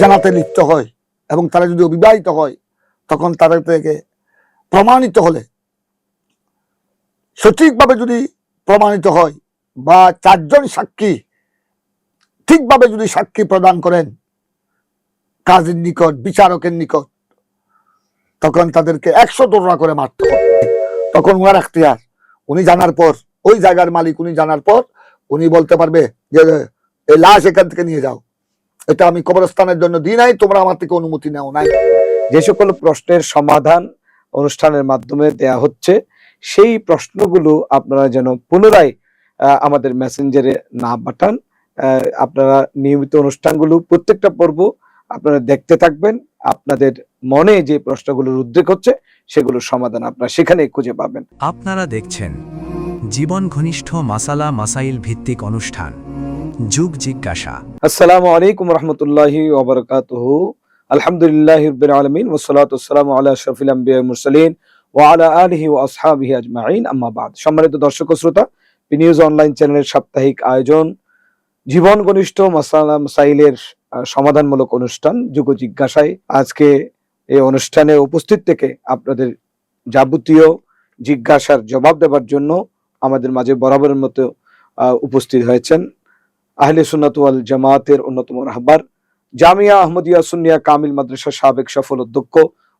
জানাতে লিপ্ত হয় এবং তারা যদি অবিবাহিত হয় তখন তাদের থেকে প্রমাণিত হলে, সঠিকভাবে যদি প্রমাণিত হয় বা চারজন সাক্ষী ঠিকভাবে যদি সাক্ষী প্রদান করেন কাজীর নিকট, বিচারকের নিকট, তখন তাদেরকে 100 দোররা করে মারতে হবে। তখন উনার এখতিয়ার, উনি জানার পর, ওই জায়গার মালিক উনি জানার পর উনি বলতে পারবে যে এই লাশ এখান থেকে নিয়ে যাও, এটা আমি কবরস্থানের জন্য দিই নাই, তোমরা আমার থেকে অনুমতি নেও নাই। যে সকল প্রশ্নের সমাধান অনুষ্ঠানের মাধ্যমে দেয়া হচ্ছে সেই প্রশ্নগুলো আপনারা যেন পুনরায় আমাদের মেসেঞ্জারে না পাঠান। আপনারা নিয়মিত অনুষ্ঠানগুলো প্রত্যেকটা পর্ব আপনারা দেখতে থাকবেন। আপনাদের মনে যে প্রশ্নগুলোর উদ্রেক হচ্ছে সেগুলোর সমাধান আপনারা সেখানে খুঁজে পাবেন। আপনারা দেখছেন জীবন ঘনিষ্ঠ মাসালা মাসাইল ভিত্তিক অনুষ্ঠান যুগ জিজ্ঞাসা। আসসালামু আলাইকুম রহমতুল্লাহি ওয়া বারাকাতুহু। আলহামদুলিল্লাহি রাব্বিল আলামিন ওয়া সলাতু ওয়াসসালামু আলা আশরাফিল আমবিয়া ওয়াল মুরসালিন ওয়া আলা আলিহি ওয়া আসহাবিহি আজমাইন, আম্মা বাদ। সম্মানিত দর্শক ও শ্রোতা, নিউজ অনলাইন চ্যানেলের সাপ্তাহিক আয়োজন জীবন ঘনিষ্ঠ মাসালা মাসাইলের সমাধানমূলক অনুষ্ঠান যুগ জিজ্ঞাসায় আজকে এই অনুষ্ঠানে উপস্থিত থেকে আপনাদের যাবতীয় জিজ্ঞাসার জবাব দেওয়ার জন্য আমাদের মাঝে বরাবরের মতো উপস্থিত হয়েছেন আহলে সুন্নাত ওয়াল জামাতের অন্যতম রাহবার, জামিয়া আহমদিয়া সুন্নিয়া কামিল মাদ্রাসার সাবেক সফল অধ্যক্ষ,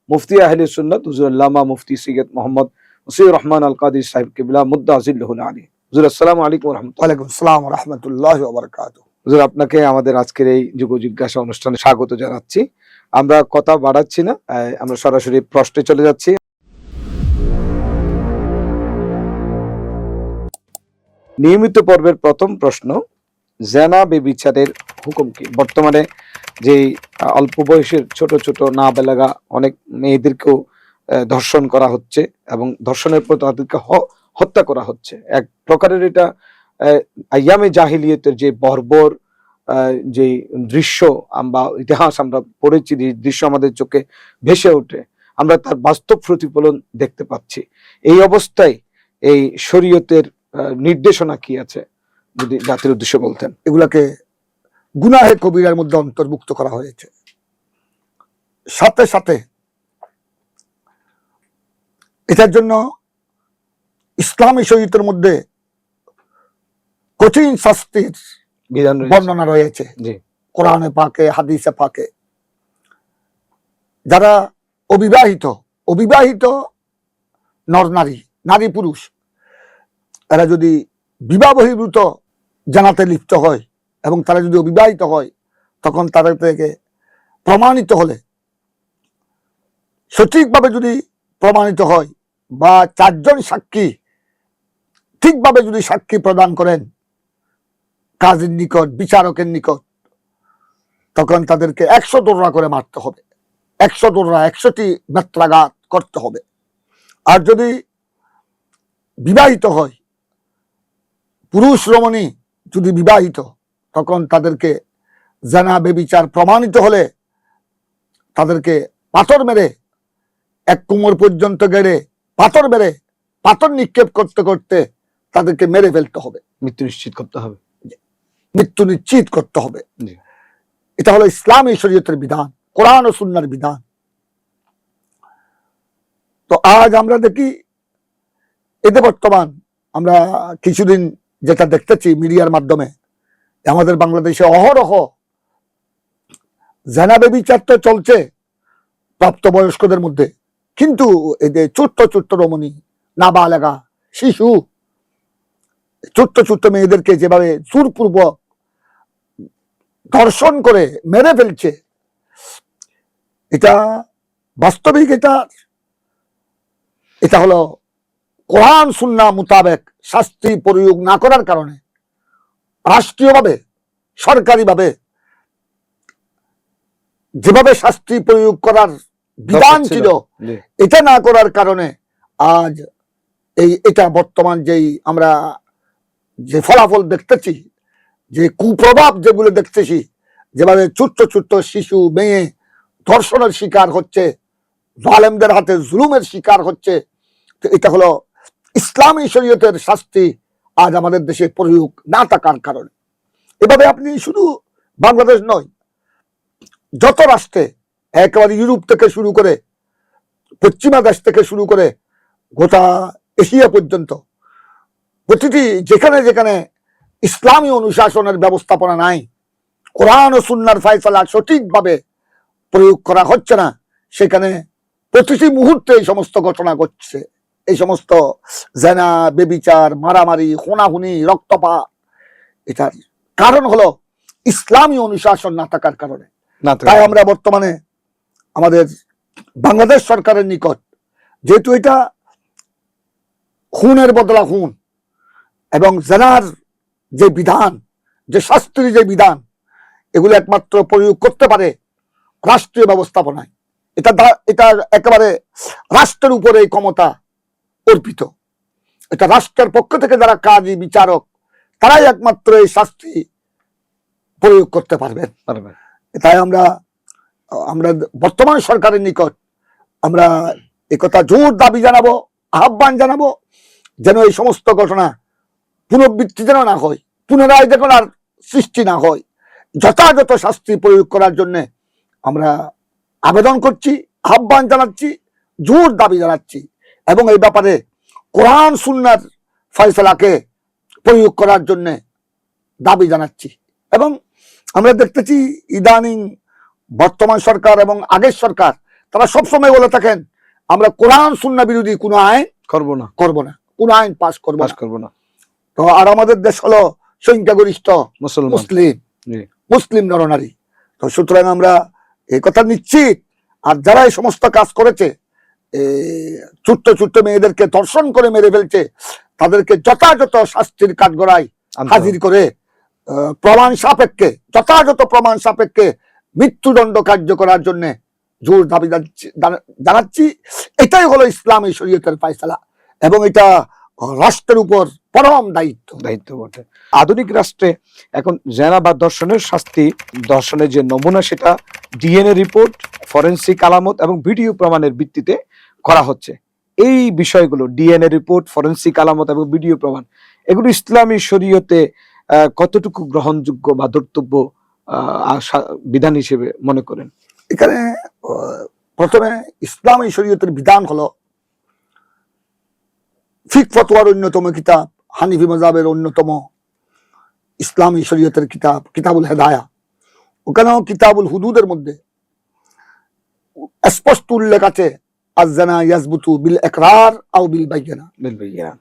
মুফতি আহলে সুন্নাত হুজুর আল্লামা মুফতি সৈয়দ মোহাম্মদ মুসিউর রহমান আল কাদির সাহেব কিবলা মুদ্দাজিল্লাহুল আলী। হুজুর আসসালামু আলাইকুম ওয়া রাহমাতুল্লাহ। ওয়ালাইকুম আসসালাম ওয়া রাহমাতুল্লাহি ওয়া বারাকাতুহু। হুজুর, আপনাকে আমাদের আজকের এই যুগ জিজ্ঞাসা অনুষ্ঠানে স্বাগত জানাচ্ছি। আমরা কথা বাড়াচ্ছি না, আমরা সরাসরি প্রশ্নে চলে যাচ্ছি। নিয়মিত পর্বের প্রথম প্রশ্ন, জেনা বেবিচারের হুকুম কি? বর্তমানে যে অল্প বয়সের ছোট ছোট নাবালেগা অনেক মেয়েদেরকেও ধর্ষণ করা হচ্ছে এবং ধর্ষণের পর তাদেরকে হত্যা করা হচ্ছে। এক প্রকারের এটা আইয়ামে জাহিলিয়তের যে বর্বর যে দৃশ্য বা ইতিহাস আমরা পড়েছি, দৃশ্য আমাদের চোখে ভেসে ওঠে, আমরা তার বাস্তব প্রতিফলন দেখতে পাচ্ছি। এই অবস্থায় এই শরীয়তের নির্দেশনা কি আছে যদি জাতির উদ্দেশ্যে বলতেন? এগুলাকে গুনাহে কবিরার মধ্যে অন্তর্ভুক্ত করা হয়েছে। সাথে সাথে এটার জন্য ইসলামী শরীয়তের মধ্যে কঠিন শাস্তির বিধান বর্ণনা রয়েছে কোরআনে পাকে, হাদিসে পাকে। যারা অবিবাহিত নর নারী, নারী পুরুষ, এরা যদি বিবাহ বহির্ভূত জানাতে লিপ্ত হয় এবং তারা যদি অবিবাহিত হয় তখন তাদের থেকে প্রমাণিত হলে, সঠিকভাবে যদি প্রমাণিত হয় বা চারজন সাক্ষী ঠিকভাবে যদি সাক্ষী প্রদান করেন কাজীর নিকট, বিচারকের নিকট, তখন তাদেরকে 100 দোররা করে মারতে হবে। 100 দোররা, 100টি বেত্রাঘাত করতে হবে। আর যদি বিবাহিত হয়, পুরুষ রমণী যদি বিবাহিত, তখন তাদেরকে জানা বেবিচার প্রমাণিত হলে তাদেরকে পাথর মেরে, এক কোমর পর্যন্ত গেড়ে পাথর মেরে, পাথর নিক্ষেপ করতে করতে তাদেরকে মেরে ফেলতে হবে, মৃত্যু নিশ্চিত করতে হবে। মৃত্যু নিশ্চিত করতে হবে। এটা হলো ইসলামী শরীয়তের বিধান, কোরআন ও সুন্নাহর বিধান। তো আজ আমরা দেখি এতে বর্তমান আমরা কিছুদিন যেটা দেখতেছি মিডিয়ার মাধ্যমে, আমাদের বাংলাদেশে অহরহ জেনা বেবিচার তো চলছে প্রাপ্তবয়স্কদের মধ্যে, কিন্তু এই যে ছোট্ট ছোট্ট রমণী, নাবালেগা, শিশু, ছোট্ট ছোট্ট মেয়েদেরকে যেভাবে জোরপূর্বক ধর্ষণ করে মেরে ফেলছে, এটা বাস্তবিক এটা হলো কোরআন সুন্নাহ মোতাবেক শাস্তি প্রয়োগ না করার কারণে, রাষ্ট্রীয়ভাবে সরকারিভাবে যেভাবে শাস্তি প্রয়োগ করার বিধান ছিল এটা না করার কারণে আজ এটা বর্তমান যেই আমরা যে ফলাফল দেখতেছি, যে কুপ্রভাব যেগুলো দেখতেছি, যেভাবে ছোট্ট ছোট্ট শিশু মেয়ে ধর্ষণের শিকার হচ্ছে, জালেমদের হাতে জুলুমের শিকার হচ্ছে, তো এটা হলো ইসলামী শরীয়তের শাস্তি আজ আমাদের দেশে প্রয়োগ না থাকার কারণে। এভাবে আপনি শুধু বাংলাদেশ নয়, যত রাষ্ট্রে, একেবারে ইউরোপ থেকে শুরু করে পশ্চিমা দেশ থেকে শুরু করে গোটা এশিয়া পর্যন্ত প্রতিটি যেখানে যেখানে ইসলামী অনুশাসনের ব্যবস্থাপনা নাই, কোরআন ও সুন্নাহর ফয়সালা সঠিকভাবে প্রয়োগ করা হচ্ছে না, সেখানে প্রতিটি মুহূর্তে এই সমস্ত ঘটনা ঘটছে। এই সমস্ত জেনা, বেবিচার, মারামারি, খুনাখুনি, রক্তপাত, এটার কারণ হলো ইসলামী অনুশাসন না থাকার কারণে। তাই আমরা বর্তমানে আমাদের বাংলাদেশ সরকারের নিকট, যেহেতু এটা খুনের বদলা খুন এবং জেনার যে বিধান, যে শাস্তির যে বিধান, এগুলো একমাত্র প্রয়োগ করতে পারে রাষ্ট্রীয় ব্যবস্থাপনায়। এটা একেবারে রাষ্ট্রের উপরে এই ক্ষমতা অর্পিত। এটা রাষ্ট্রের পক্ষ থেকে যারা কাজী, বিচারক, তারাই একমাত্র এই শাস্তি প্রয়োগ করতে পারবেন। তাই আমরা বর্তমান সরকারের নিকট আমরা একথা জোর দাবি জানাবো, আহ্বান জানাবো, যেন এই সমস্ত ঘটনা পুনরাবৃত্তি যেন না হয়, পুনরায় যেন আর সৃষ্টি না হয়, যথাযথ শাস্তি প্রয়োগ করার জন্য আমরা আবেদন করছি, আহ্বান জানাচ্ছি, জোর দাবি জানাচ্ছি এবং এই ব্যাপারে কোরআন সুন্নাহর ফয়সালাকে প্রয়োগ করার জন্য দাবি জানাচ্ছি। এবং আমরা দেখতেছি ইদানিং বর্তমান সরকার এবং আগের সরকার তারা সবসময় বলে থাকেন আমরা কোরআন সুন্নাহ বিরোধী কোনো আইন করব না, কোনো আইন পাস করব না। তো আর আমাদের দেশ হলো সংখ্যাগরিষ্ঠ মুসলিম নরনারী। তো সুতরাং আমরা এই কথা নিশ্চিত, আর যারা এই সমস্ত কাজ করেছে, ছোট্ট ছোট্ট মেয়েদেরকে ধর্ষণ করে মেরে ফেলছে, তাদেরকে যথাযথ শাস্তির কাঠগড়ায় হাজির করে যথাযথ প্রমাণ সাপেক্ষে মৃত্যুদণ্ড কার্য করার জন্য জোর দাবি জানাচ্ছি। এটাই হলো ইসলামী শরীয়তের ফয়সালা এবং এটা রাষ্ট্রের উপর পরম দায়িত্ব বটে। আধুনিক রাষ্ট্রে এখন জেনা বা ধর্ষণের শাস্তি, ধর্ষণের যে নমুনা সেটা ডিএনএ রিপোর্ট, ফরেনসিক আলামত এবং ভিডিও প্রমাণের ভিত্তিতে করা হচ্ছে। এই বিষয়গুলো ডিএনএ রিপোর্ট, ফরেনসিক আলামত এবং ভিডিও প্রমাণ, এগুলো ইসলামী শরীয়তে কতটুকু গ্রহণযোগ্য বা ধর্তব্য বিধান হিসেবে মনে করেন? এখানে প্রথমে ইসলামী শরীয়তের বিধান হলো ফিক ফতোয়ার অন্যতম কিতাব, হানিফি মাযহাবের অন্যতম ইসলামী শরীয়তের কিতাব কিতাবুল হেদায়া। ওখানেও কিতাবুল হুদুদের মধ্যে স্পষ্ট উল্লেখ আছে আয-যানা ইয়াসবুতু বিল ইকরার আও বিল বাইয়িনা,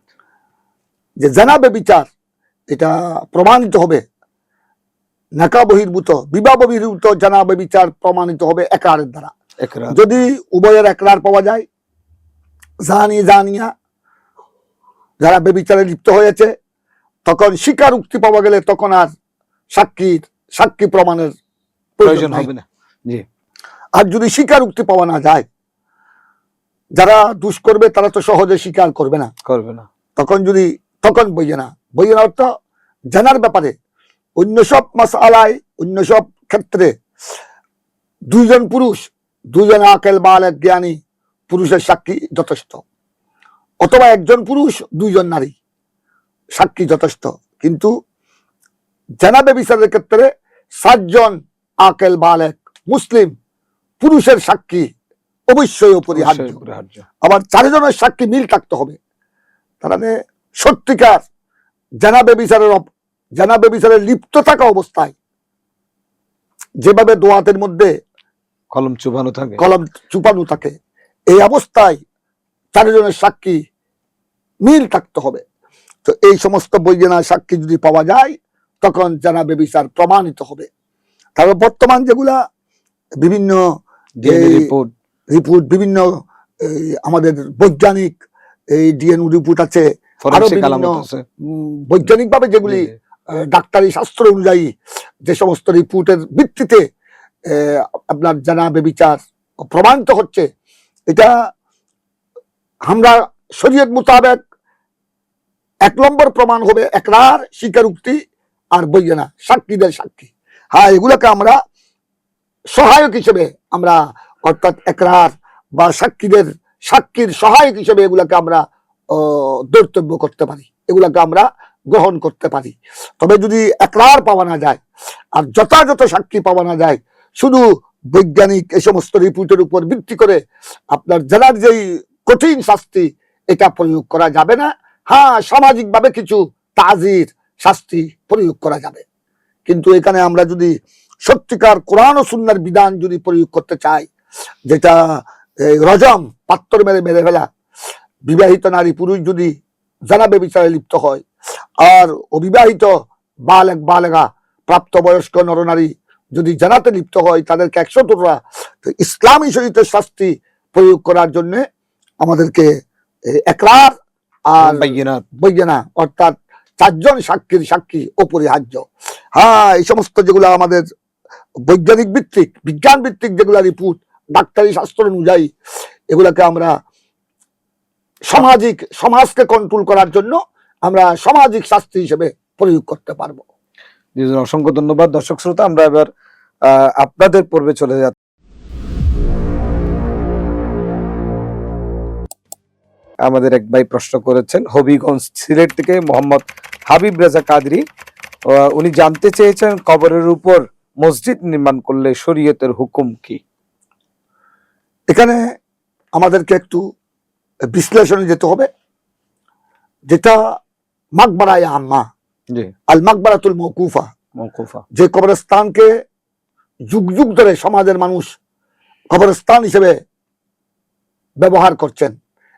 যে জানা ব্যভিচার এটা প্রমাণিত হবে, নাকা বহির্ভূত, বিবাহ বহির্ভূত জানা ব্যভিচার প্রমাণিত হবে একরারের দ্বারা। যদি উভয়ের একরার পাওয়া যায়, জানি জানিয়া যারা ব্যভিচারে লিপ্ত হয়েছে, তখন স্বীকার উক্তি পাওয়া গেলে তখন আর সাক্ষী প্রমাণের প্রয়োজন হবে না। আর যদি স্বীকার উক্তি পাওয়া না যায়, যারা দুষ করবে তারা তো সহজে স্বীকার করবে না, তখন বইয়েনা অর্থ জানার ব্যাপারে অন্য সব মাসআলায়, অন্য সব ক্ষেত্রে দুইজন পুরুষ, দুইজন আকেল বালেগ জ্ঞানী পুরুষের সাক্ষী যথেষ্ট, অথবা একজন পুরুষ দুইজন নারী সাক্ষী যথেষ্ট। কিন্তু জানা ব্যভিচারের ক্ষেত্রে 7 জন আকেল বালেগ মুসলিম পুরুষের সাক্ষী অবশ্যই অপরিহার্য। আবার 4 জনের সাক্ষী মিল থাকতে হবে। তাহলে সত্যিকার জানা ব্যভিচারের লিপ্ত থাকা অবস্থায় যেভাবে দোয়াতের মধ্যে কলম চুপানো থাকে, এই অবস্থায় 4 জনের সাক্ষী মিল থাকতে হবে। তো এই সমস্ত বৈজ্ঞানা সাক্ষী যদি পাওয়া যায়, তখন জানা ব্যভিচার প্রমাণিত হবে। তারপর বর্তমান যেগুলা বিভিন্ন রিপোর্ট, বিভিন্ন আমাদের বৈজ্ঞানিক এই ডিএনএ রিপোর্ট আছে, আরো বিভিন্ন বৈজ্ঞানিক ভাবে যেগুলি ডাক্তারি শাস্ত্র অনুযায়ী যে সমস্ত রিপোর্টের ভিত্তিতে আপনার জানা ব্যভিচার প্রমাণিত হচ্ছে, এটা আমরা শরীয়ত মোতাবেক 1 নম্বর প্রমাণ হবে একরার, স্বীকারোক্তি আর বৈজ্ঞানা সাক্ষীদের সাক্ষী। হ্যাঁ, এগুলোকে আমরা সহায়ক হিসেবে আমরা, অর্থাৎ একরার বা সাক্ষীর সহায়ক হিসেবে এগুলাকে আমরা ধর্তব্য করতে পারি, এগুলাকে আমরা গ্রহণ করতে পারি। তবে যদি একরার পাওয়া না যায় আর যথাযথ সাক্ষী পাওয়া না যায়, শুধু বৈজ্ঞানিক এই সমস্ত রিপোর্টের উপর ভিত্তি করে আপনার জেলার যেই কঠিন শাস্তি এটা প্রয়োগ করা যাবে না। হ্যাঁ, সামাজিকভাবে কিছু তাজির শাস্তি প্রয়োগ করা যাবে, কিন্তু এখানে আমরা যদি সত্যিকার কোরআন ও সুন্নাহর বিধান যদি প্রয়োগ করতে চাই, যেটা রজম পাত্তর মেরে মেরে ফেলা, বিবাহিত নারী পুরুষ যদি জানা ব্যভিচারে লিপ্ত হয়, আর অবিবাহিত বালেগ বালেগা প্রাপ্তবয়স্ক নরনারী যদি জানাতে লিপ্ত হয়, তাদেরকে 100 টুকরা ইসলামী শরীয়তের শাস্তি প্রয়োগ করার জন্য আমাদেরকে একরার আর বৈজ্ঞানা অর্থাৎ 4 জন সাক্ষীর সাক্ষী অপরিহার্য। হ্যাঁ, এই সমস্ত যেগুলো আমাদের বৈজ্ঞানিক ভিত্তিক বিজ্ঞান ভিত্তিক যেগুলো রিপোর্ট ডাক্তারি শাস্ত্র অনুযায়ী, এগুলাকে আমরা সমাজকে কন্ট্রোল করার জন্য আমরা সামাজিক শাস্তি হিসেবে প্রয়োগ করতে পারবো। অসংখ্য ধন্যবাদ। দর্শক শ্রোতা, আমরা এবার আপনাদের পর্বে চলে যাচ্ছি। আমাদের এক ভাই প্রশ্ন করেছেন হবিগঞ্জ সিলেট থেকে, মোহাম্মদ হাবিব রেজা কাদরি। উনি জানতে চেয়েছেন কবরের উপর মসজিদ নির্মাণ করলে শরীয়তের হুকুম কি? এখানে আমাদেরকে একটু বিশ্লেষণে যেতে হবে, যেটা মাকবারায়ে আম্মা, আল মাকবারাতুল মওকুফা, যে কবরস্থানকে যুগ যুগ ধরে সমাজের মানুষ কবরস্থান হিসেবে ব্যবহার করছেন,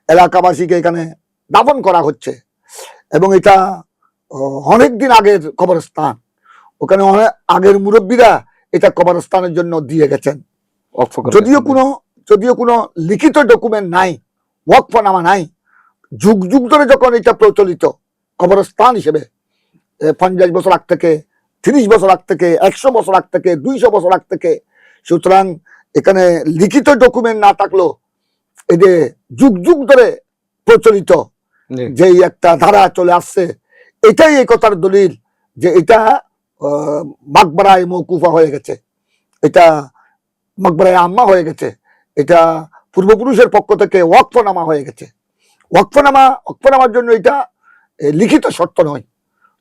এলাকাবাসীকে এখানে দাফন করা হচ্ছে, এবং এটা অনেকদিন আগের কবরস্থান। ওখানে অনেক আগের মুরব্বীরা এটা কবরস্থানের জন্য দিয়ে গেছেন। যদিও কোনো লিখিত ডকুমেন্ট নাই, ওয়াকফনামা নাই, যুগ যুগ ধরে যখন এটা প্রচলিত কবরস্থান হিসেবে, 50 বছর আগ থেকে, 30 বছর আগ থেকে, 100 বছর আগ থেকে, 200 বছর আগ থেকে, সুতরাং এখানে লিখিত ডকুমেন্ট না থাকলেও এই যে যুগ যুগ ধরে প্রচলিত যেই একটা ধারা চলে আসছে, এটাই এই কথার দলিল যে এটা মাকবারায়ে মওকুফা হয়ে গেছে, এটা মাকবারায়ে আম্মা হয়ে গেছে, এটা পূর্বপুরুষের পক্ষ থেকে ওয়াকফনামা হয়ে গেছে। ওয়াকফনামার জন্য এটা লিখিত শর্ত নয়।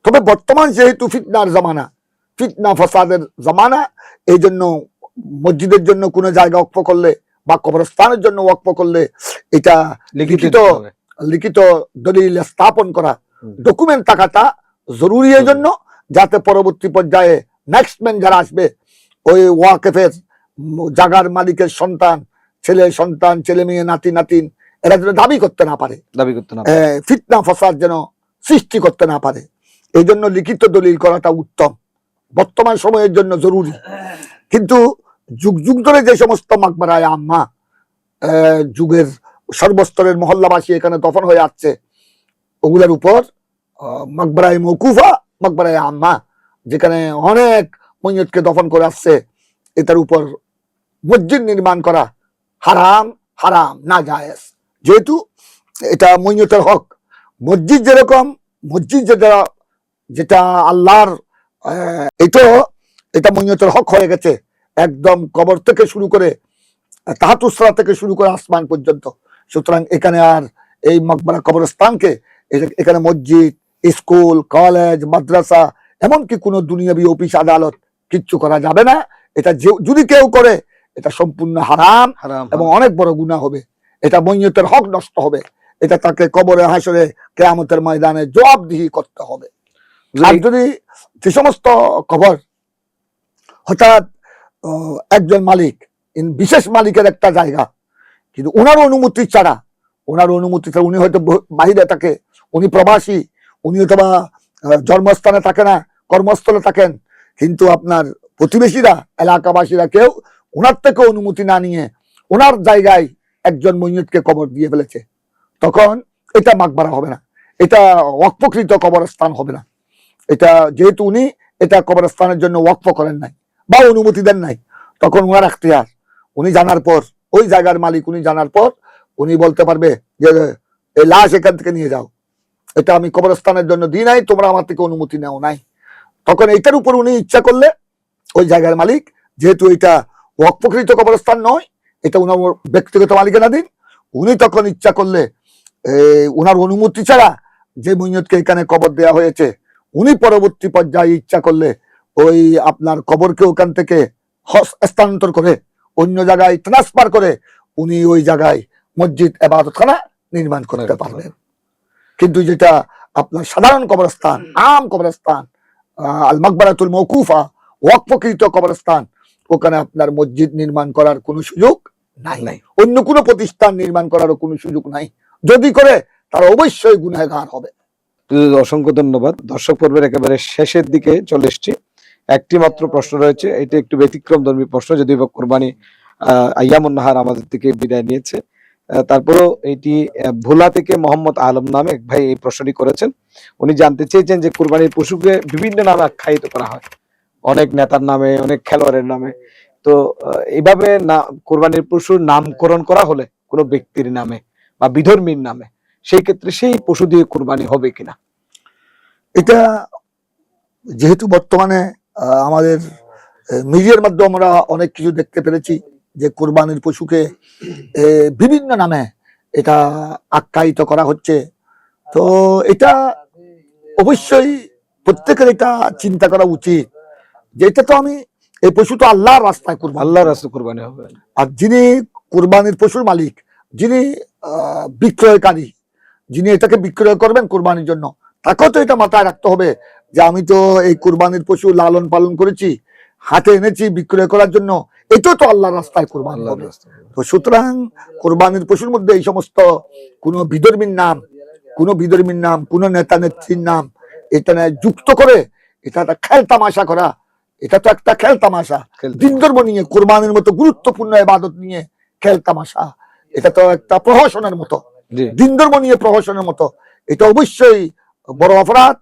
তবে বর্তমান যেহেতু ফিতনার জামানা, ফিতনা ফাসাদের জামানা, এই জন্য মসজিদের জন্য কোনো জায়গা ওয়াকফ করলে বা কবরস্থানের জন্য ওয়াকফ করলে এটা লিখিত দলিল স্থাপন করা, ডকুমেন্ট থাকাটা জরুরি, এই জন্য যাতে পরবর্তী পর্যায়ে নেক্সট ম্যান যারা আসবে, ওই ওয়াকেফের জাগার মালিকের সন্তান, ছেলে মেয়ে, নাতি নাতিন, এরা যেন দাবি করতে না পারে, ফিতনা ফাসাদ যেন সৃষ্টি করতে না পারে। এই জন্য লিখিত দলিল করাটা উত্তম, বর্তমান সময়ের জন্য জরুরি। কিন্তু যুগ যুগ ধরে যে সমস্ত মাকবারায়ে আম্মা, যুগের সর্বস্তরের মহল্লাবাসী এখানে দফন হয়ে আসছে, ওগুলোর উপর মাকবারায়ে মওকুফা, মাকবারায়ে আম্মা, যেখানে অনেক মইয়তকে দফন করে আসছে, এটার উপর মসজিদ নির্মাণ করা হারাম, না জায়েজ। যেহেতু এটা মইয়তের হক, মসজিদ যেরকম, মসজিদ যেটা আল্লাহর, এটা মইয়তের হক হয়ে গেছে, একদম কবর থেকে শুরু করে তাহাতুসরা থেকে শুরু করে আসমান পর্যন্ত। সুতরাং এখানে আর এই মাকবারা কবরস্থানকে এখানে মসজিদ, স্কুল, কলেজ, মাদ্রাসা, এমনকি কোনো দুনিয়াবি অফিস আদালত কিচ্ছু করা যাবে না। এটা যদি কেউ করে এটা সম্পূর্ণ হারাম এবং অনেক বড় গুনাহ হবে, এটা মইয়তের হক নষ্ট হবে, এটা তাকে কবরে হাসরে কিয়ামতের ময়দানে জবাবদিহি করতে হবে। আর যদি যে সমস্ত কবর হঠাৎ একজন মালিক, বিশেষ মালিকের একটা জায়গা, কিন্তু ওনার অনুমতি ছাড়া, উনি হয়তো বাহিরে থাকে, উনি প্রবাসী, উনি অথবা জন্মস্থানে থাকে না, কর্মস্থলে থাকেন, কিন্তু আপনার প্রতিবেশীরা, এলাকাবাসীরা কেউ ওনার থেকে অনুমতি না নিয়ে ওনার জায়গায় একজন মইয়তকে কবর দিয়ে ফেলেছে, তখন এটা মাকবারা হবে না, এটা ওয়াকফকৃত কবরস্থান হবে না। এটা যেহেতু উনি এটা কবরস্থানের জন্য ওয়াকফ করেন নাই বা অনুমতি দেন নাই, তখন ওনার এখতিয়ার, উনি জানার পর, ওই জায়গার মালিক উনি জানার পর উনি বলতে পারবে যে এই লাশ এখান থেকে নিয়ে যাও, এটা আমি কবরস্থানের জন্য দিই নাই, তোমরা আমার থেকে অনুমতি নেও নাই। তখন এইটার উপর উনি ইচ্ছা করলে, ওই জায়গার মালিক, যেহেতু এটা ওয়াকফকৃত কবরস্থান নয়, এটা উনার ব্যক্তিগত মালিকানাধীন, উনি তখন ইচ্ছা করলে উনার অনুমতি ছাড়া যে মইয়তকে এখানে কবর দেওয়া হয়েছে, উনি পরবর্তী পর্যায়ে ইচ্ছা করলে ওই আপনার কবরকে ওখান থেকে স্থানান্তর করে, অন্য জায়গায় ট্রান্সফার করে উনি ওই জায়গায় মসজিদ ইবাদতখানা নির্মাণ করতে পারবেন। কিন্তু যেটা আপনার সাধারণ কবরস্থান, আম কবরস্থান, আল মাকবারাতুল মওকুফা, ওয়াকফকৃত কবরস্থান, ওখানে আপনার মসজিদ নির্মাণ করার কোনো সুযোগ নাই, অন্য কোনো প্রতিষ্ঠান নির্মাণ করারও কোনো সুযোগ নাই। যদি করে তারা অবশ্যই গুনাহগার হবে। অসংখ্য ধন্যবাদ। দর্শক পর্বের একেবারে শেষের দিকে চলে এসেছি। একটি মাত্র প্রশ্ন রয়েছে, এটা একটু ব্যতিক্রম ধর্মী প্রশ্ন, যদিও বা কোরবানি আইয়ামুন নাহার আমাদের থেকে বিদায় নিয়েছে। তারপরেও এটি ভোলা থেকে মোহাম্মদ আলম নামে এক ভাই এই প্রশ্নটি করেছেন। উনি জানতে চেয়েছেন যে কোরবানির পশুকে বিভিন্ন নামে আখ্যায়িত করা হয়, অনেক নেতার নামে, অনেক খেলোয়াড়ের নামে। তো এইভাবে না কোরবানির পশুর নামকরণ করা হলে কোনো ব্যক্তির নামে বা বিধর্মীর নামে, সেই ক্ষেত্রে সেই পশু দিয়ে কোরবানি হবে কিনা? এটা যেহেতু বর্তমানে আমাদের মিডিয়ার মাধ্যমে আমরা অনেক কিছু দেখতে পেরেছি যে কোরবানির পশুকে বিভিন্ন নামে এটা আখ্যায়িত করা হচ্ছে, তো এটা অবশ্যই প্রত্যেকের এটা চিন্তা করা উচিত যে এটা তো আমি এই পশু তো আল্লাহর রাস্তায় করবো, আল্লাহর রাস্তায় কোরবানি হবে। আর যিনি কোরবানির পশুর মালিক, যিনি বিক্রয়কারী, যিনি এটাকে বিক্রয় করবেন কোরবানির জন্য, তাকেও তো এটা মাথায় রাখতে হবে যে আমি তো এই কোরবানির পশু লালন পালন করেছি, হাতে এনেছি বিক্রয় করার জন্য, এটাও তো আল্লাহর রাস্তায় কোরবানি হবে। তো সুতরাং কোরবানির পশুর মধ্যে এই সমস্ত কোনো বিধর্মীর নাম, কোনো নেতা নেত্রীর নাম এটা যুক্ত করে এটা একটা খেল তামাশা করা, এটা তো একটা খেল তামাশা। দিন ধর্ম নিয়ে, কোরবানির মতো গুরুত্বপূর্ণ ইবাদত নিয়ে খেল তামাশা, এটা তো একটা প্রহসনের মতো, দিন ধর্ম নিয়ে প্রহসনের মতো, এটা অবশ্যই বড় অপরাধ।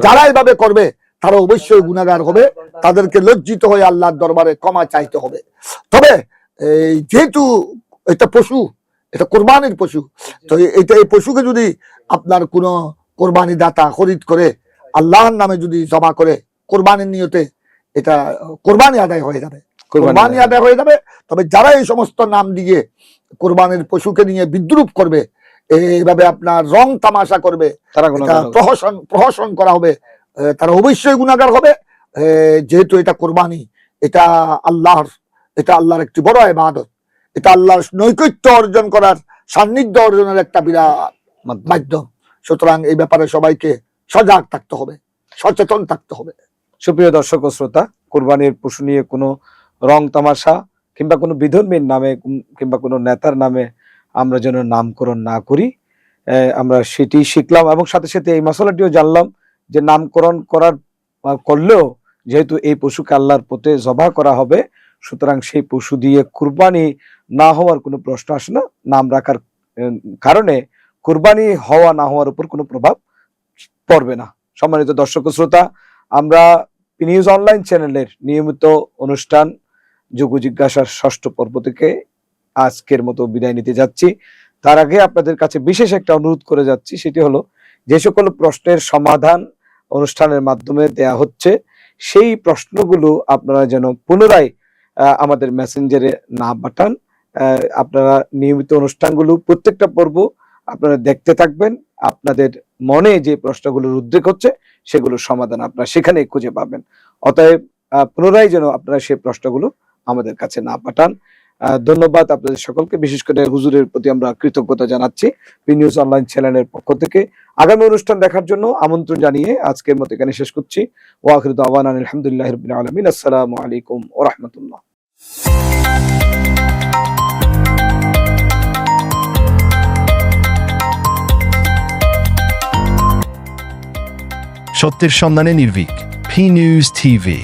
যারা এভাবে করবে তারা অবশ্যই গুনাহগার হবে, তাদেরকে লজ্জিত হয়ে আল্লাহর দরবারে ক্ষমা চাইতে হবে। তবে যেহেতু এটা পশু, এটা কোরবানির পশু, তো এটা এই পশুকে যদি আপনার কোনো কোরবানি দাতা খরিদ করে আল্লাহর নামে যদি জমা করে কোরবানির নিয়তে, এটা কোরবানি আদায় হয়ে যাবে, কোরবানি আদায় হয়ে যাবে। তবে যারা এই সমস্ত নাম দিয়ে কোরবানির পশুকে নিয়ে বিদ্রুপ করবে, এইভাবে আপনার রং তামাশা করবে, প্রহসন করা হবে, তারা অবশ্যই গুনাহগার হবে। যেহেতু এটা কোরবানি, এটা আল্লাহর একটি বড় ইবাদত, এটা আল্লাহর নৈকট্য অর্জন করার, সান্নিধ্য অর্জনের একটা বিরাট মাধ্যম। সুতরাং এই ব্যাপারে সবাইকে সজাগ থাকতে হবে, সচেতন থাকতে হবে। সুপ্রিয় দর্শক ও শ্রোতা, কোরবানির পশু নিয়ে কোনো রং তামাশা কিংবা কোনো বিধর্মীর নামে কিংবা কোনো নেতার নামে আমরা যেন নামকরণ না করি, আমরা সেটি শিখলাম এবং সাথে সাথে এই মশলাটিও জানলাম যে নামকরণ করলেও যেহেতু এই পশুকে আল্লাহর পথে জবাহ করা হবে, সুতরাং সেই পশু দিয়ে কুরবানি না হওয়ার কোনো প্রশ্ন আসে না। নাম রাখার কারণে কুরবানি হওয়া না হওয়ার উপর কোনো প্রভাব পড়বে না। সম্মানিত দর্শক ও শ্রোতা, আমরা নিউজ অনলাইন চ্যানেলের নিয়মিত অনুষ্ঠান যোগ জিজ্ঞাসার 6ষ্ঠ পর্ব থেকে আজকের মতো বিদায় নিতে যাচ্ছি। তার আগে আপনাদের কাছে বিশেষ একটা অনুরোধ করে যাচ্ছি, সেটি হলো যে সকল প্রশ্নের সমাধান অনুষ্ঠানের মাধ্যমে দেয়া হচ্ছে, সেই প্রশ্নগুলো আপনারা যেন পুনরায় আমাদের মেসেঞ্জারে না পাঠান। আপনারা নিয়মিত অনুষ্ঠানগুলো প্রত্যেকটা পর্ব আপনারা দেখতে থাকবেন, আপনাদের মনে যে প্রশ্নগুলোর উদ্রেক হচ্ছে সেগুলোর সমাধান আপনারা সেখানেই খুঁজে পাবেন। অতএব পুনরায় যেন আপনারা সেই প্রশ্নগুলো আমাদের কাছে না পাঠান। ধন্যবাদ আপনাদের সকলকে, বিশেষ করে হুজুরের প্রতি আমরা কৃতজ্ঞতা জানাচ্ছি পি নিউজ অনলাইন চ্যানেলের পক্ষ থেকে। আগামী অনুষ্ঠান দেখার জন্য আমন্ত্রণ জানিয়ে আজকের মতো এখানে শেষ করছি। ওয়া আখিরু দাওয়ানা আলহামদুলিল্লাহি রাব্বিল আলামিন। আসসালামু আলাইকুম ওয়া রাহমাতুল্লাহ। সত্যের সন্ধানে নির্ভীক, পি নিউজ টিভি।